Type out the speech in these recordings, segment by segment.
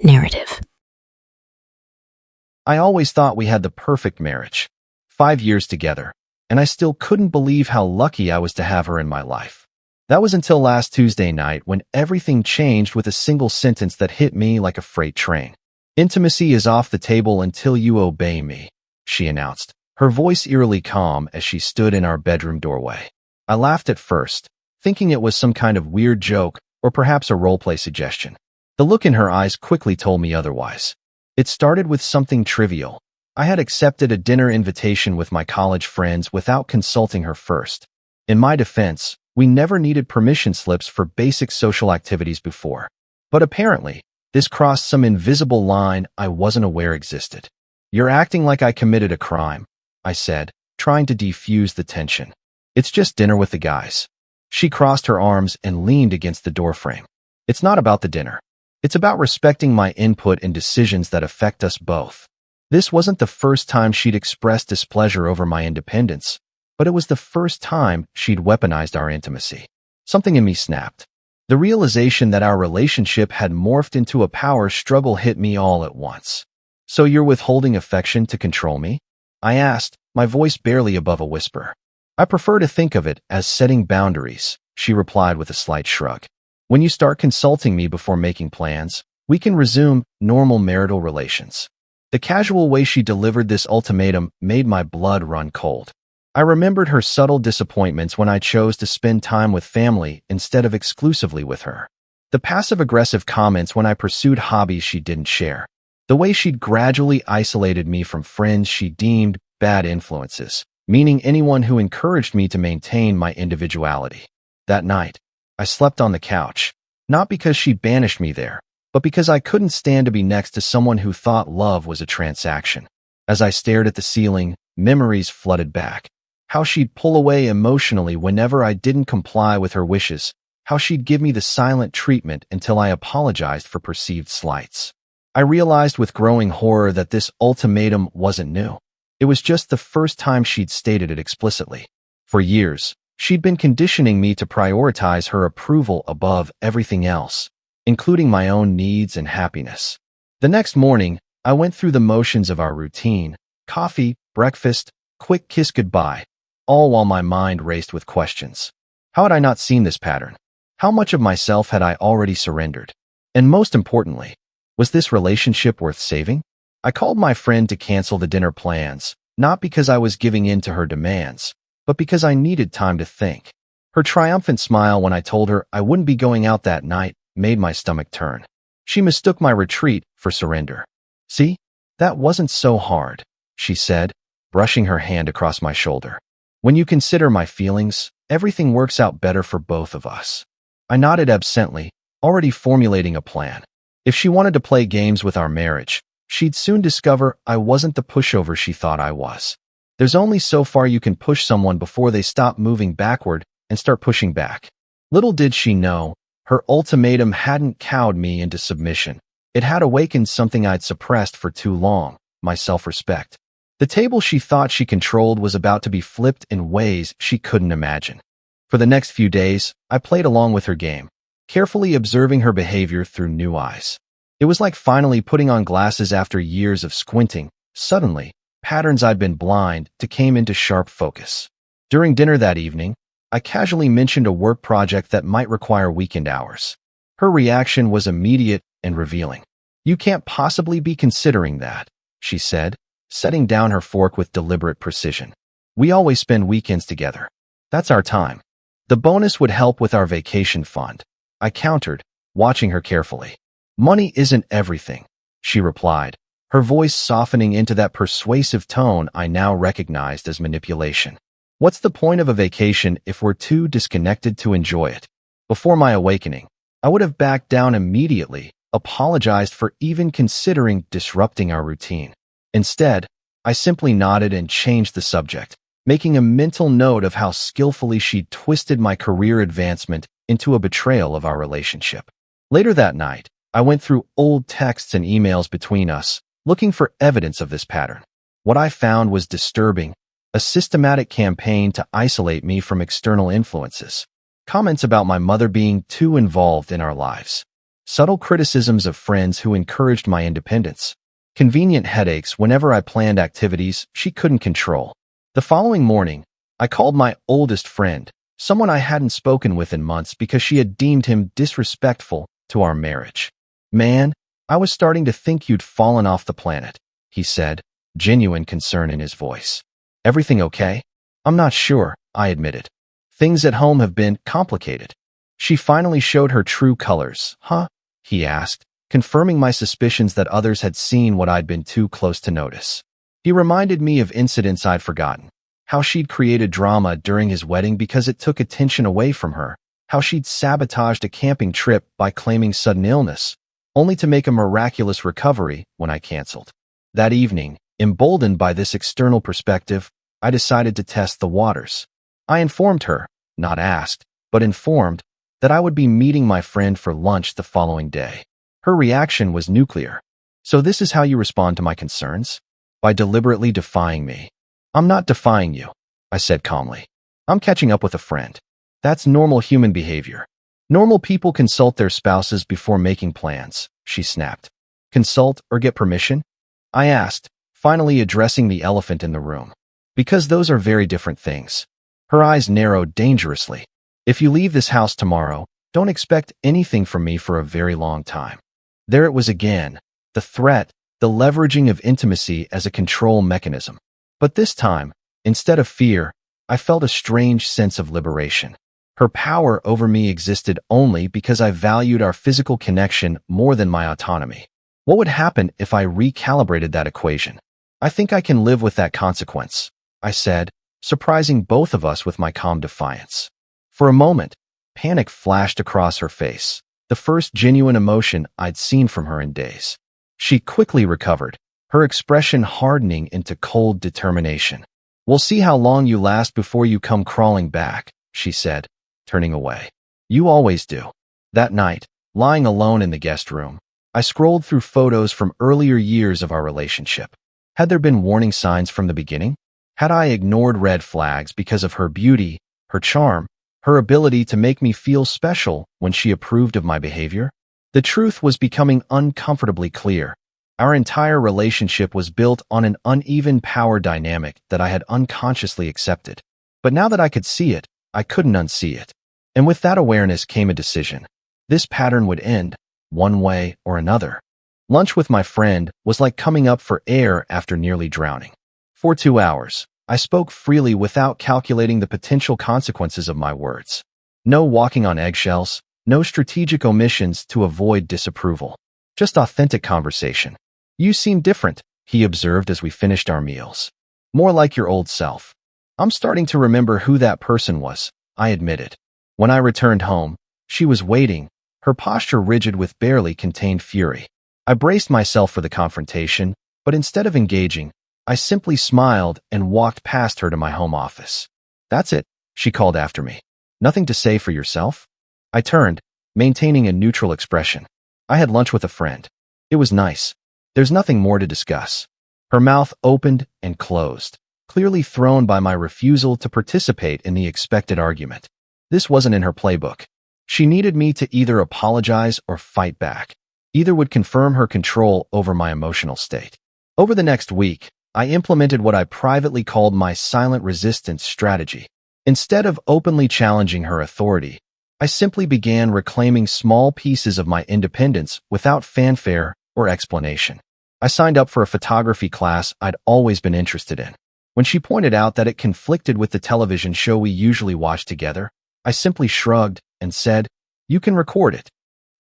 narrative. I always thought we had the perfect marriage. 5 years together, and I still couldn't believe how lucky I was to have her in my life. That was until last Tuesday night when everything changed with a single sentence that hit me like a freight train. "Intimacy is off the table until you obey me," she announced, her voice eerily calm as she stood in our bedroom doorway. I laughed at first, thinking it was some kind of weird joke or perhaps a roleplay suggestion. The look in her eyes quickly told me otherwise. It started with something trivial. I had accepted a dinner invitation with my college friends without consulting her first. In my defense, we never needed permission slips for basic social activities before. But apparently, this crossed some invisible line I wasn't aware existed. "You're acting like I committed a crime," I said, trying to defuse the tension. "It's just dinner with the guys." She crossed her arms and leaned against the doorframe. "It's not about the dinner. It's about respecting my input in decisions that affect us both." This wasn't the first time she'd expressed displeasure over my independence, but it was the first time she'd weaponized our intimacy. Something in me snapped. The realization that our relationship had morphed into a power struggle hit me all at once. "So you're withholding affection to control me?" I asked, my voice barely above a whisper. "I prefer to think of it as setting boundaries," she replied with a slight shrug. "When you start consulting me before making plans, we can resume normal marital relations." The casual way she delivered this ultimatum made my blood run cold. I remembered her subtle disappointments when I chose to spend time with family instead of exclusively with her. The passive-aggressive comments when I pursued hobbies she didn't share. The way she'd gradually isolated me from friends she deemed bad influences, meaning anyone who encouraged me to maintain my individuality. That night, I slept on the couch, not because she banished me there, but because I couldn't stand to be next to someone who thought love was a transaction. As I stared at the ceiling, memories flooded back. How she'd pull away emotionally whenever I didn't comply with her wishes. How she'd give me the silent treatment until I apologized for perceived slights. I realized with growing horror that this ultimatum wasn't new. It was just the first time she'd stated it explicitly. For years, she'd been conditioning me to prioritize her approval above everything else, including my own needs and happiness. The next morning, I went through the motions of our routine: coffee, breakfast, quick kiss goodbye, all while my mind raced with questions. How had I not seen this pattern? How much of myself had I already surrendered? And most importantly, was this relationship worth saving? I called my friend to cancel the dinner plans, not because I was giving in to her demands, but because I needed time to think. Her triumphant smile when I told her I wouldn't be going out that night made my stomach turn. She mistook my retreat for surrender. "See, that wasn't so hard," she said, brushing her hand across my shoulder. "When you consider my feelings, everything works out better for both of us." I nodded absently, already formulating a plan. If she wanted to play games with our marriage, she'd soon discover I wasn't the pushover she thought I was. There's only so far you can push someone before they stop moving backward and start pushing back. Little did she know, her ultimatum hadn't cowed me into submission. It had awakened something I'd suppressed for too long: my self-respect. The table she thought she controlled was about to be flipped in ways she couldn't imagine. For the next few days, I played along with her game, carefully observing her behavior through new eyes. It was like finally putting on glasses after years of squinting. Suddenly, patterns I'd been blind to came into sharp focus. During dinner that evening, I casually mentioned a work project that might require weekend hours. Her reaction was immediate and revealing. "You can't possibly be considering that," she said, setting down her fork with deliberate precision. "We always spend weekends together. That's our time. The bonus would help with our vacation fund," I countered, watching her carefully. "Money isn't everything," she replied, her voice softening into that persuasive tone I now recognized as manipulation. "What's the point of a vacation if we're too disconnected to enjoy it?" Before my awakening, I would have backed down immediately, apologized for even considering disrupting our routine. Instead, I simply nodded and changed the subject, making a mental note of how skillfully she'd twisted my career advancement into a betrayal of our relationship. Later that night, I went through old texts and emails between us, looking for evidence of this pattern. What I found was disturbing: a systematic campaign to isolate me from external influences. Comments about my mother being too involved in our lives. subtle criticisms of friends who encouraged my independence, convenient headaches whenever I planned activities she couldn't control. The following morning, I called my oldest friend, someone I hadn't spoken with in months because she had deemed him disrespectful to our marriage. "Man, I was starting to think you'd fallen off the planet," he said, genuine concern in his voice. "Everything okay?" "I'm not sure," I admitted. "Things at home have been complicated." "She finally showed her true colors, huh?" he asked, confirming my suspicions that others had seen what I'd been too close to notice. He reminded me of incidents I'd forgotten. How she'd created drama during his wedding because it took attention away from her. How she'd sabotaged a camping trip by claiming sudden illness, only to make a miraculous recovery when I canceled. That evening, emboldened by this external perspective, I decided to test the waters. I informed her, not asked, but informed, that I would be meeting my friend for lunch the following day. Her reaction was nuclear. "So this is how you respond to my concerns? By deliberately defying me." "I'm not defying you," I said calmly. "I'm catching up with a friend. That's normal human behavior. Normal people consult their spouses before making plans," she snapped. "Consult or get permission?" I asked, finally addressing the elephant in the room. "Because those are very different things." Her eyes narrowed dangerously. "If you leave this house tomorrow, don't expect anything from me for a very long time." There it was again, the threat, the leveraging of intimacy as a control mechanism. But this time, instead of fear, I felt a strange sense of liberation. Her power over me existed only because I valued our physical connection more than my autonomy. What would happen if I recalibrated that equation? "I think I can live with that consequence," I said, surprising both of us with my calm defiance. For a moment, panic flashed across her face, the first genuine emotion I'd seen from her in days. She quickly recovered, her expression hardening into cold determination. "We'll see how long you last before you come crawling back," she said, turning away. "You always do." That night, lying alone in the guest room, I scrolled through photos from earlier years of our relationship. Had there been warning signs from the beginning? Had I ignored red flags because of her beauty, her charm, her ability to make me feel special when she approved of my behavior? The truth was becoming uncomfortably clear. Our entire relationship was built on an uneven power dynamic that I had unconsciously accepted. But now that I could see it, I couldn't unsee it. And with that awareness came a decision. This pattern would end, one way or another. Lunch with my friend was like coming up for air after nearly drowning. For 2 hours, I spoke freely without calculating the potential consequences of my words. No walking on eggshells, no strategic omissions to avoid disapproval. Just authentic conversation. "You seem different," he observed as we finished our meals. "More like your old self." "I'm starting to remember who that person was," I admitted. When I returned home, she was waiting, her posture rigid with barely contained fury. I braced myself for the confrontation, but instead of engaging, I simply smiled and walked past her to my home office. "That's it," she called after me. "Nothing to say for yourself?" I turned, maintaining a neutral expression. "I had lunch with a friend. It was nice. There's nothing more to discuss." Her mouth opened and closed, clearly thrown by my refusal to participate in the expected argument. This wasn't in her playbook. She needed me to either apologize or fight back. Either would confirm her control over my emotional state. Over the next week, I implemented what I privately called my silent resistance strategy. Instead of openly challenging her authority, I simply began reclaiming small pieces of my independence without fanfare or explanation. I signed up for a photography class I'd always been interested in. When she pointed out that it conflicted with the television show we usually watch together, I simply shrugged and said, "You can record it."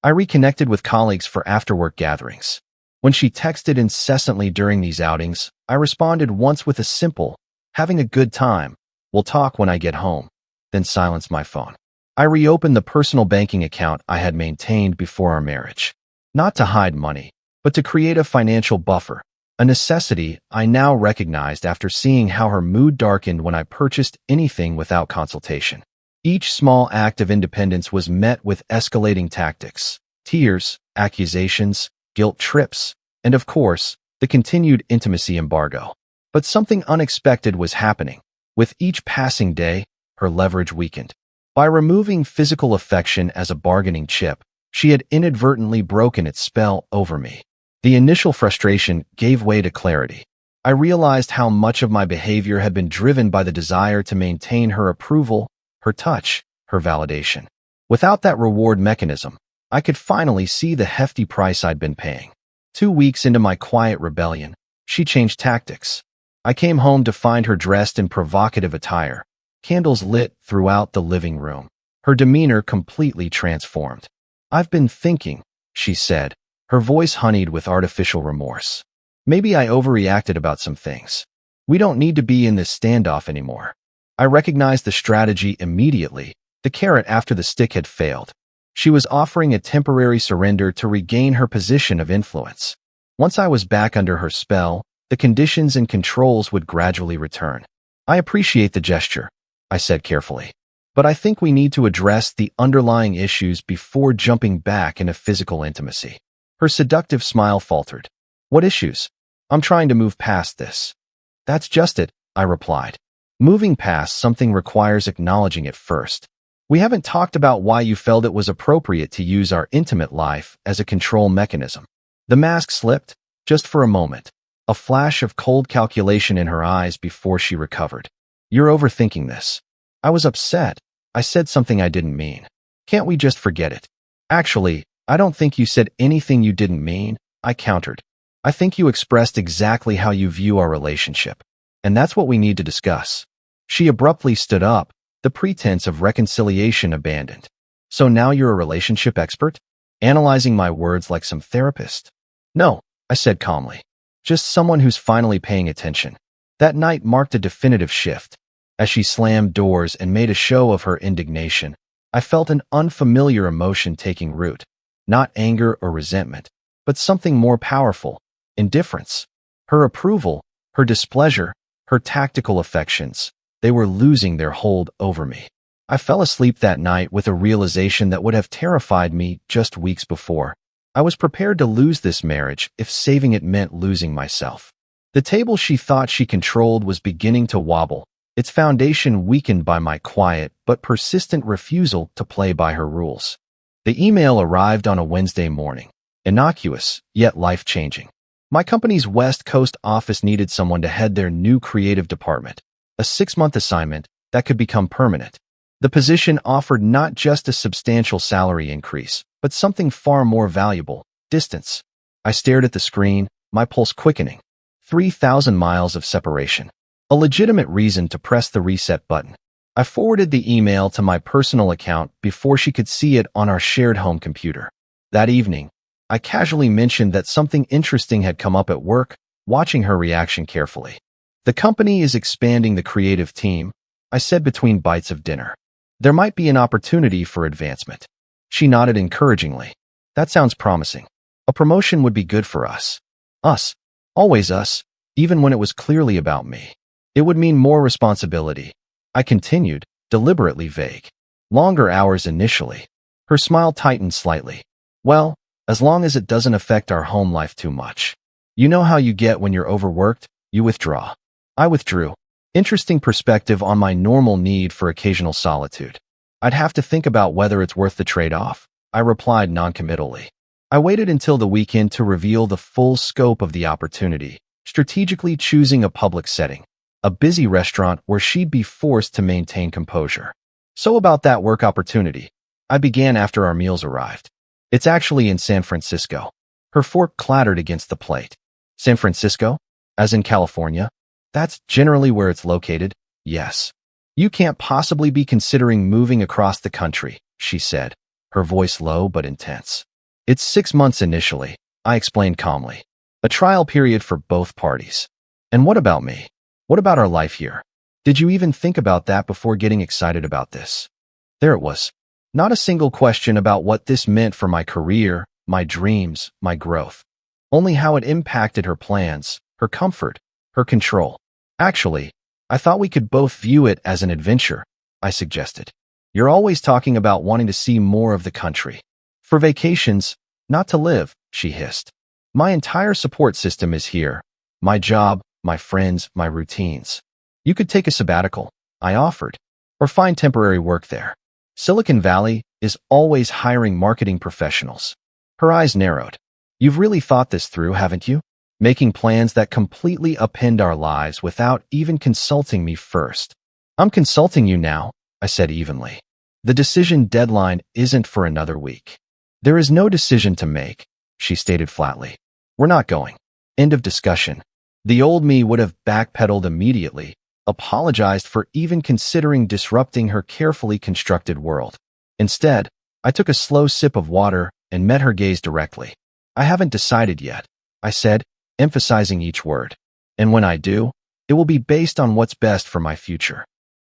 I reconnected with colleagues for after-work gatherings. When she texted incessantly during these outings, I responded once with a simple, "Having a good time. We'll talk when I get home," then silenced my phone. I reopened the personal banking account I had maintained before our marriage. Not to hide money, but to create a financial buffer, a necessity I now recognized after seeing how her mood darkened when I purchased anything without consultation. Each small act of independence was met with escalating tactics, tears, accusations, guilt trips, and of course, the continued intimacy embargo. But something unexpected was happening. With each passing day, her leverage weakened. By removing physical affection as a bargaining chip, She had inadvertently broken its spell over me. The initial frustration gave way to clarity. I realized how much of my behavior had been driven by the desire to maintain her approval, her touch, her validation. Without that reward mechanism, I could finally see the hefty price I'd been paying. 2 weeks into my quiet rebellion, she changed tactics. I came home to find her dressed in provocative attire, candles lit throughout the living room. Her demeanor completely transformed. "I've been thinking," she said, her voice honeyed with artificial remorse. "Maybe I overreacted about some things. We don't need to be in this standoff anymore." I recognized the strategy immediately, the carrot after the stick had failed. She was offering a temporary surrender to regain her position of influence. Once I was back under her spell, the conditions and controls would gradually return. "I appreciate the gesture," I said carefully, "but I think we need to address the underlying issues before jumping back into physical intimacy." Her seductive smile faltered. "What issues?" "I'm trying to move past this." "That's just it," I replied. "Moving past something requires acknowledging it first. We haven't talked about why you felt it was appropriate to use our intimate life as a control mechanism." The mask slipped, just for a moment, a flash of cold calculation in her eyes before she recovered. "You're overthinking this." I was upset. I said something I didn't mean. "Can't we just forget it?" "Actually, I don't think you said anything you didn't mean," I countered. "I think you expressed exactly how you view our relationship, and that's what we need to discuss." She abruptly stood up, the pretense of reconciliation abandoned. "So now you're a relationship expert? Analyzing my words like some therapist?" "No," I said calmly. "Just someone who's finally paying attention." That night marked a definitive shift. As she slammed doors and made a show of her indignation, I felt an unfamiliar emotion taking root. Not anger or resentment, but something more powerful: indifference. Her approval, her displeasure, her tactical affections, they were losing their hold over me. I fell asleep that night with a realization that would have terrified me just weeks before. I was prepared to lose this marriage if saving it meant losing myself. The table she thought she controlled was beginning to wobble, its foundation weakened by my quiet but persistent refusal to play by her rules. The email arrived on a Wednesday morning, innocuous, yet life-changing. My company's West Coast office needed someone to head their new creative department, a 6-month assignment that could become permanent. The position offered not just a substantial salary increase, but something far more valuable: distance. I stared at the screen, my pulse quickening. 3,000 miles of separation. A legitimate reason to press the reset button. I forwarded the email to my personal account before she could see it on our shared home computer. That evening, I casually mentioned that something interesting had come up at work, watching her reaction carefully. "The company is expanding the creative team," I said between bites of dinner. "There might be an opportunity for advancement." She nodded encouragingly. "That sounds promising. A promotion would be good for us." Us. Always us, even when it was clearly about me. "It would mean more responsibility," I continued, deliberately vague. "Longer hours initially." Her smile tightened slightly. "Well, as long as it doesn't affect our home life too much. You know how you get when you're overworked, you withdraw." I withdrew. Interesting perspective on my normal need for occasional solitude. "I'd have to think about whether it's worth the trade-off," I replied noncommittally. I waited until the weekend to reveal the full scope of the opportunity, strategically choosing a public setting, a busy restaurant where she'd be forced to maintain composure. "So about that work opportunity," I began after our meals arrived. "It's actually in San Francisco." Her fork clattered against the plate. "San Francisco? As in California?" "That's generally where it's located, yes." "You can't possibly be considering moving across the country," she said, her voice low but intense. "It's 6 months initially," I explained calmly. "A trial period for both parties." "And what about me? What about our life here? Did you even think about that before getting excited about this?" There it was. Not a single question about what this meant for my career, my dreams, my growth. Only how it impacted her plans, her comfort, her control. "Actually, I thought we could both view it as an adventure," I suggested. "You're always talking about wanting to see more of the country." "For vacations, not to live," she hissed. "My entire support system is here. My job, my friends, my routines." "You could take a sabbatical," I offered, "or find temporary work there. Silicon Valley, is always hiring marketing professionals. Her eyes narrowed. You've really thought this through, haven't you? Making plans that completely upend our lives without even consulting me first. I'm consulting you now, I said evenly. The decision deadline isn't for another week. There is no decision to make, she stated flatly. We're not going. End of discussion. The old me would have backpedaled immediately, apologized for even considering disrupting her carefully constructed world. Instead, I took a slow sip of water and met her gaze directly. I haven't decided yet, I said, emphasizing each word. And when I do, it will be based on what's best for my future.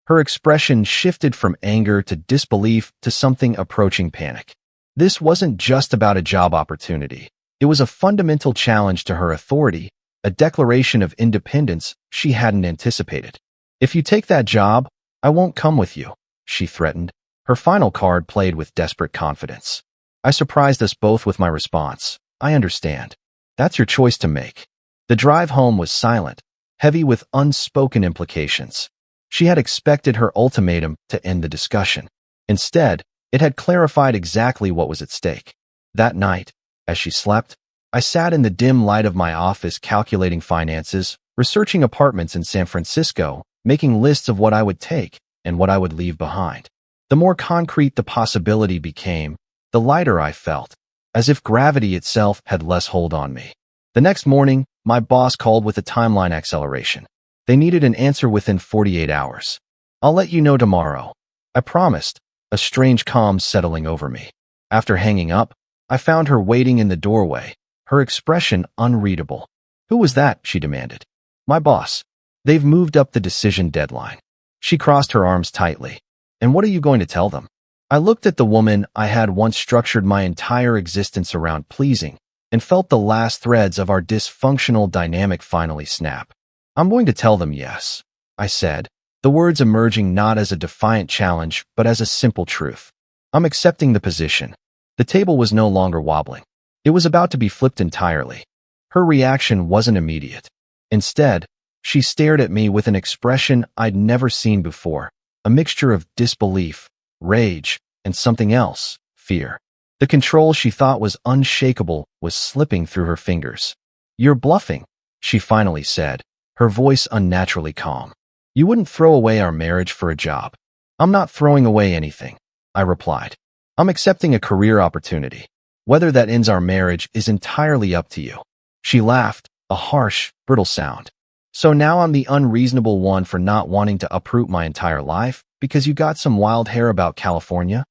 Her expression shifted from anger to disbelief to something approaching panic. This wasn't just about a job opportunity. It was a fundamental challenge to her authority, a declaration of independence she hadn't anticipated. If you take that job, I won't come with you, she threatened. Her final card played with desperate confidence. I surprised us both with my response. I understand. That's your choice to make. The drive home was silent, heavy with unspoken implications. She had expected her ultimatum to end the discussion. Instead, it had clarified exactly what was at stake. That night, as she slept, I sat in the dim light of my office calculating finances, researching apartments in San Francisco, making lists of what I would take and what I would leave behind. The more concrete the possibility became, the lighter I felt, as if gravity itself had less hold on me. The next morning, my boss called with a timeline acceleration. They needed an answer within 48 hours. I'll let you know tomorrow, I promised, a strange calm settling over me. After hanging up, I found her waiting in the doorway, her expression unreadable. Who was that? She demanded. My boss. They've moved up the decision deadline. She crossed her arms tightly. And what are you going to tell them? I looked at the woman I had once structured my entire existence around pleasing and felt the last threads of our dysfunctional dynamic finally snap. I'm going to tell them yes, I said, the words emerging not as a defiant challenge but as a simple truth. I'm accepting the position. The table was no longer wobbling. It was about to be flipped entirely. Her reaction wasn't immediate. Instead, she stared at me with an expression I'd never seen before, a mixture of disbelief, rage, and something else, fear. The control she thought was unshakable was slipping through her fingers. You're bluffing, she finally said, her voice unnaturally calm. You wouldn't throw away our marriage for a job. I'm not throwing away anything, I replied. I'm accepting a career opportunity. Whether that ends our marriage is entirely up to you. She laughed, a harsh, brittle sound. So now I'm the unreasonable one for not wanting to uproot my entire life because you got some wild hair about California?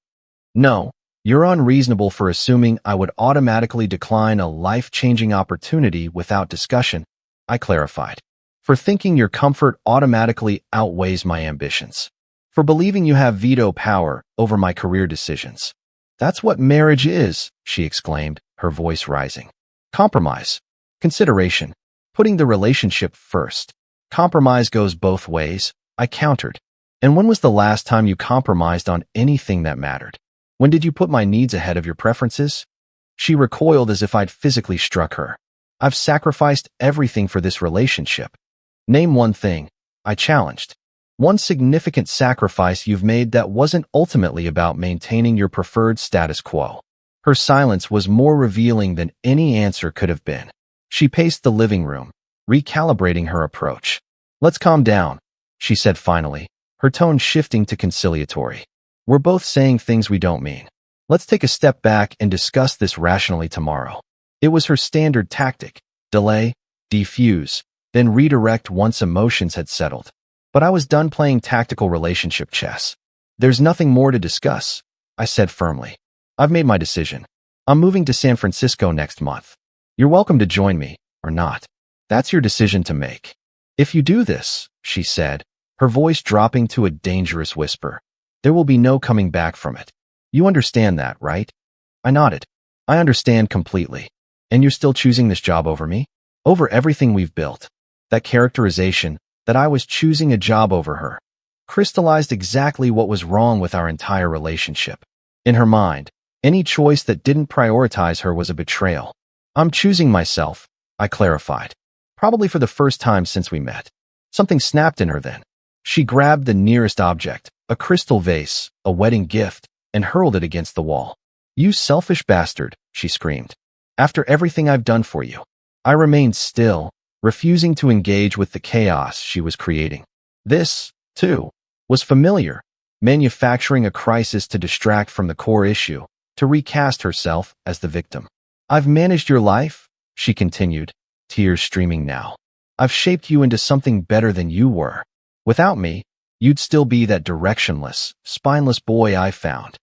No, you're unreasonable for assuming I would automatically decline a life-changing opportunity without discussion, I clarified. For thinking your comfort automatically outweighs my ambitions. For believing you have veto power over my career decisions. That's what marriage is, she exclaimed, her voice rising. Compromise. Consideration. Putting the relationship first. Compromise goes both ways, I countered. And when was the last time you compromised on anything that mattered? When did you put my needs ahead of your preferences? She recoiled as if I'd physically struck her. I've sacrificed everything for this relationship. Name one thing, I challenged. One significant sacrifice you've made that wasn't ultimately about maintaining your preferred status quo. Her silence was more revealing than any answer could have been. She paced the living room, recalibrating her approach. Let's calm down, she said finally, her tone shifting to conciliatory. We're both saying things we don't mean. Let's take a step back and discuss this rationally tomorrow. It was her standard tactic, delay, defuse, then redirect once emotions had settled. But I was done playing tactical relationship chess. There's nothing more to discuss, I said firmly. I've made my decision. I'm moving to San Francisco next month. You're welcome to join me, or not. That's your decision to make. If you do this, she said, her voice dropping to a dangerous whisper, there will be no coming back from it. You understand that, right? I nodded. I understand completely. And you're still choosing this job over me? Over everything we've built. That characterization, that I was choosing a job over her, crystallized exactly what was wrong with our entire relationship. In her mind, any choice that didn't prioritize her was a betrayal. I'm choosing myself, I clarified. Probably for the first time since we met. Something snapped in her then. She grabbed the nearest object, a crystal vase, a wedding gift, and hurled it against the wall. "You selfish bastard," she screamed. "After everything I've done for you." I remained still, refusing to engage with the chaos she was creating. This, too, was familiar, manufacturing a crisis to distract from the core issue, to recast herself as the victim. "I've managed your life," she continued, tears streaming now. "I've shaped you into something better than you were. Without me, you'd still be that directionless, spineless boy I found."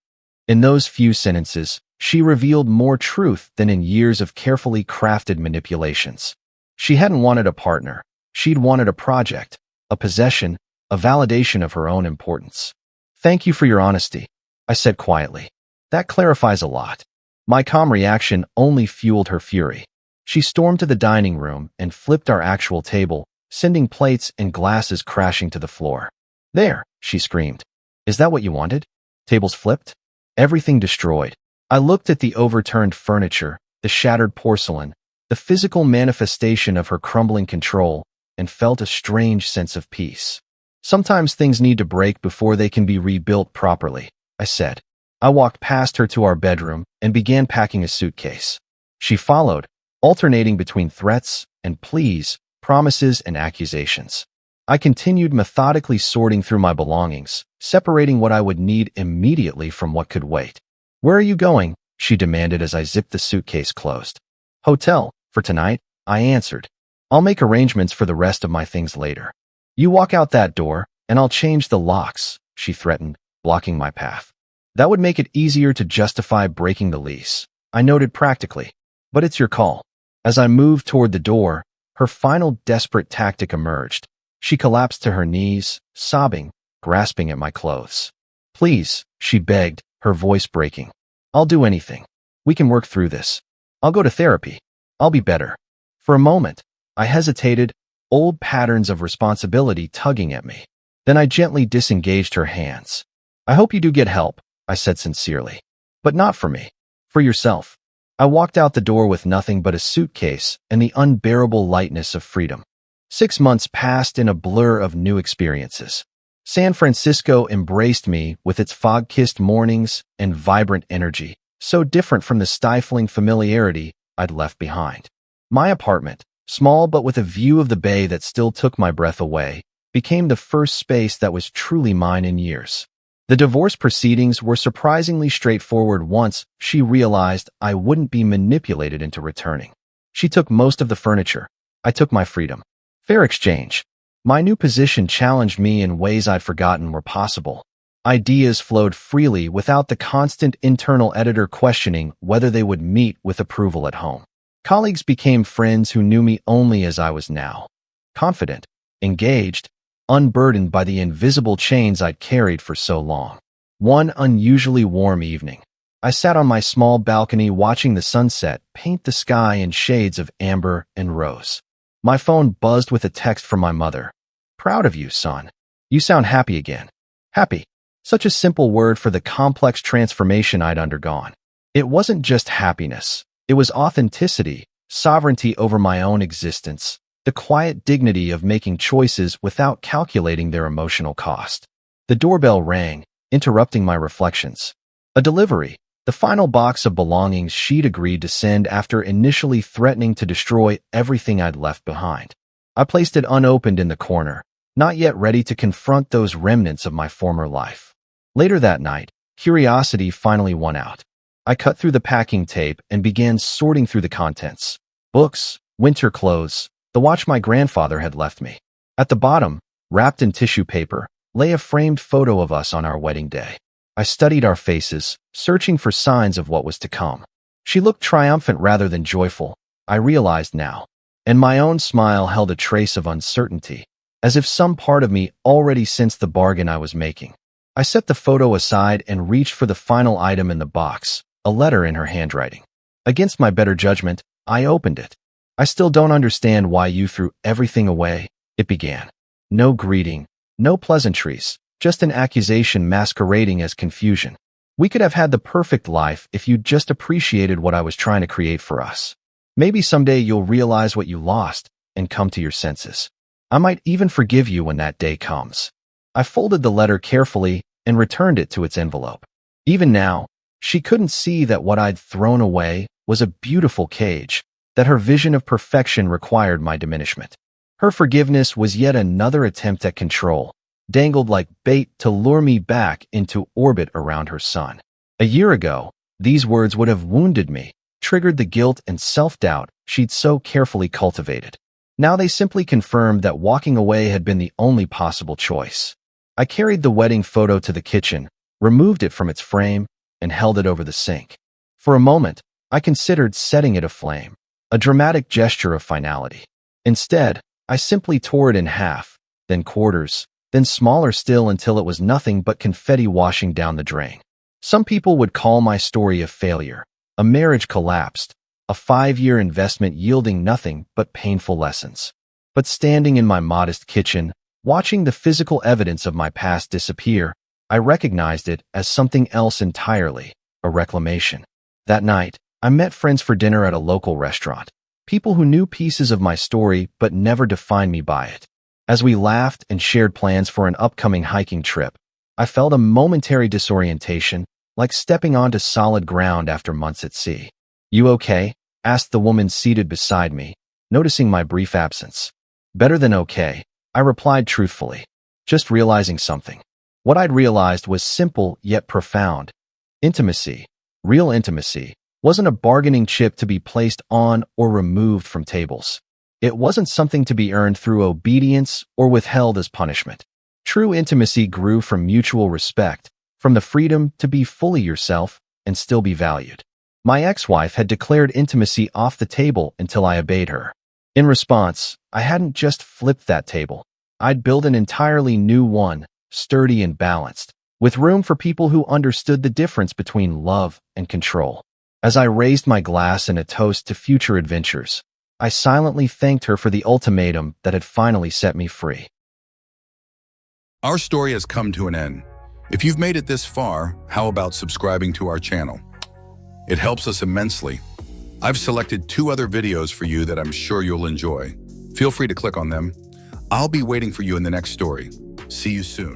In those few sentences, she revealed more truth than in years of carefully crafted manipulations. She hadn't wanted a partner. She'd wanted a project, a possession, a validation of her own importance. "Thank you for your honesty," I said quietly. "That clarifies a lot." My calm reaction only fueled her fury. She stormed to the dining room and flipped our actual table, sending plates and glasses crashing to the floor. "There," she screamed. "Is that what you wanted? Tables flipped? Everything destroyed." I looked at the overturned furniture, the shattered porcelain, the physical manifestation of her crumbling control, and felt a strange sense of peace. "Sometimes things need to break before they can be rebuilt properly," I said. I walked past her to our bedroom and began packing a suitcase. She followed, alternating between threats and pleas, promises and accusations. I continued methodically sorting through my belongings, separating what I would need immediately from what could wait. "Where are you going?" she demanded as I zipped the suitcase closed. "Hotel, for tonight," I answered. "I'll make arrangements for the rest of my things later." "You walk out that door, and I'll change the locks," she threatened, blocking my path. "That would make it easier to justify breaking the lease," I noted practically. "But it's your call." As I moved toward the door, her final desperate tactic emerged. She collapsed to her knees, sobbing, grasping at my clothes. "Please," she begged, her voice breaking. "I'll do anything. We can work through this. I'll go to therapy. I'll be better." For a moment, I hesitated, old patterns of responsibility tugging at me. Then I gently disengaged her hands. "I hope you do get help," I said sincerely. "But not for me. For yourself." I walked out the door with nothing but a suitcase and the unbearable lightness of freedom. 6 months passed in a blur of new experiences. San Francisco embraced me with its fog-kissed mornings and vibrant energy, so different from the stifling familiarity I'd left behind. My apartment, small but with a view of the bay that still took my breath away, became the first space that was truly mine in years. The divorce proceedings were surprisingly straightforward once she realized I wouldn't be manipulated into returning. She took most of the furniture. I took my freedom. Fair exchange. My new position challenged me in ways I'd forgotten were possible. Ideas flowed freely without the constant internal editor questioning whether they would meet with approval at home. Colleagues became friends who knew me only as I was now. Confident, engaged, unburdened by the invisible chains I'd carried for so long. One unusually warm evening, I sat on my small balcony watching the sunset paint the sky in shades of amber and rose. My phone buzzed with a text from my mother. "Proud of you, son. You sound happy again." Happy. Such a simple word for the complex transformation I'd undergone. It wasn't just happiness. It was authenticity, sovereignty over my own existence, the quiet dignity of making choices without calculating their emotional cost. The doorbell rang, interrupting my reflections. A delivery, the final box of belongings she'd agreed to send after initially threatening to destroy everything I'd left behind. I placed it unopened in the corner, not yet ready to confront those remnants of my former life. Later that night, curiosity finally won out. I cut through the packing tape and began sorting through the contents. Books, winter clothes, the watch my grandfather had left me. At the bottom, wrapped in tissue paper, lay a framed photo of us on our wedding day. I studied our faces, searching for signs of what was to come. She looked triumphant rather than joyful, I realized now, and my own smile held a trace of uncertainty, as if some part of me already sensed the bargain I was making. I set the photo aside and reached for the final item in the box, a letter in her handwriting. Against my better judgment, I opened it. "I still don't understand why you threw everything away," it began. No greeting, no pleasantries, just an accusation masquerading as confusion. "We could have had the perfect life if you'd just appreciated what I was trying to create for us. Maybe someday you'll realize what you lost and come to your senses. I might even forgive you when that day comes." I folded the letter carefully and returned it to its envelope. Even now, she couldn't see that what I'd thrown away was a beautiful cage, that her vision of perfection required my diminishment. Her forgiveness was yet another attempt at control, dangled like bait to lure me back into orbit around her son. A year ago, these words would have wounded me, triggered the guilt and self-doubt she'd so carefully cultivated. Now they simply confirmed that walking away had been the only possible choice. I carried the wedding photo to the kitchen, removed it from its frame, and held it over the sink. For a moment, I considered setting it aflame, a dramatic gesture of finality. Instead, I simply tore it in half, then quarters, then smaller still until it was nothing but confetti washing down the drain. Some people would call my story a failure, a marriage collapsed, a 5-year investment yielding nothing but painful lessons. But standing in my modest kitchen, watching the physical evidence of my past disappear, I recognized it as something else entirely, a reclamation. That night, I met friends for dinner at a local restaurant, people who knew pieces of my story but never defined me by it. As we laughed and shared plans for an upcoming hiking trip, I felt a momentary disorientation, like stepping onto solid ground after months at sea. "You okay?" asked the woman seated beside me, noticing my brief absence. "Better than okay," I replied truthfully, just realizing something. What I'd realized was simple yet profound. Intimacy, real intimacy, wasn't a bargaining chip to be placed on or removed from tables. It wasn't something to be earned through obedience or withheld as punishment. True intimacy grew from mutual respect, from the freedom to be fully yourself and still be valued. My ex-wife had declared intimacy off the table until I obeyed her. In response, I hadn't just flipped that table. I'd built an entirely new one, sturdy and balanced, with room for people who understood the difference between love and control. As I raised my glass in a toast to future adventures, I silently thanked her for the ultimatum that had finally set me free. Our story has come to an end. If you've made it this far, how about subscribing to our channel? It helps us immensely. I've selected 2 other videos for you that I'm sure you'll enjoy. Feel free to click on them. I'll be waiting for you in the next story. See you soon.